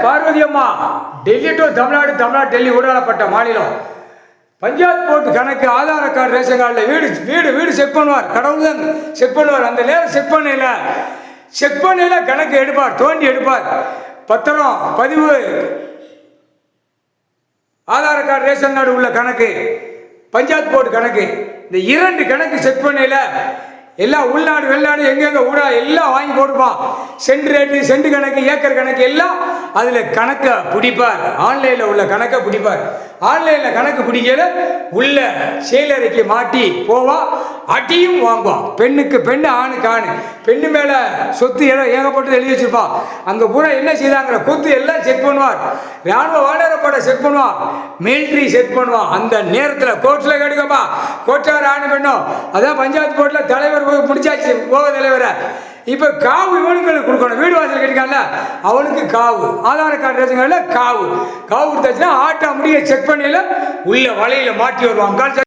பார்வதி அம்மா டெல்லி டு தமிழ்நாடு, தமிழ்நாடு டெல்லி ஊடாடப்பட்ட மாநிலம். பஞ்சாயத்து போட்டு கணக்கு, ஆதார் கார்டு, ரேஷன் கார்டில் வீடு வீடு வீடு செக் பண்ணுவார். கடவுள் தான் செக் பண்ணுவார். அந்த நேரம் செக் பண்ணையில் கணக்கு எடுப்பார், தோண்டி எடுப்பார். பத்திரம் பதிவு, ஆதார் கார்டு, ரேஷன் கார்டு உள்ள கணக்கு, பஞ்சாயத்து போர்டு கணக்கு, இந்த 2 கணக்கு செக் பண்ணையில் எல்லாம் உள்நாடு வெளிநாடு எங்கெங்கே ஊடா எல்லாம் வாங்கி போட்டுப்பான். சென்ட் ரேட்டு, சென்ட் கணக்கு, ஏக்கர் கணக்கு எல்லாம் அதில் கணக்கை பிடிப்பார். ஆன்லைனில் உள்ள கணக்கை பிடிப்பார். ஆன்லைனில் கணக்கு பிடிக்கல உள்ள செயலறைக்கு மாட்டி போவா, அடியும் வாங்குவான். பெண்ணுக்கு பெண்ணு, ஆணுக்கு ஆணு. பெண்ணு மேலே சொத்து ஏகப்பட்டது எழுதி வச்சிருப்பான். அங்கே பூரா என்ன செய்தாங்கிற கொத்து எல்லாம் செக் பண்ணுவார். ராணுவ வானரப்படை செக் பண்ணுவான், மிலிட்ரி செக் பண்ணுவான். அந்த நேரத்தில் கோர்ட்டில் கேடுக்கப்பா, கோட்டார் ஆணு பெண்ணும். அதான் பஞ்சாயத்து போர்ட்டில் தலைவர் முடிச்சாச்சு, போக தலைவரை. இப்போ காவு இவனுங்களுக்கு கொடுக்கணும். வீடு வாசல் கட்டிக்கால அவனுக்கு காவு, ஆதார் கார்டு, ரேஷன் கார்டில் காவு கொடுத்தாச்சுன்னா ஆட்டா முடிய செக் பண்ணல உள்ள வலையில் மாட்டி வருவாங்க.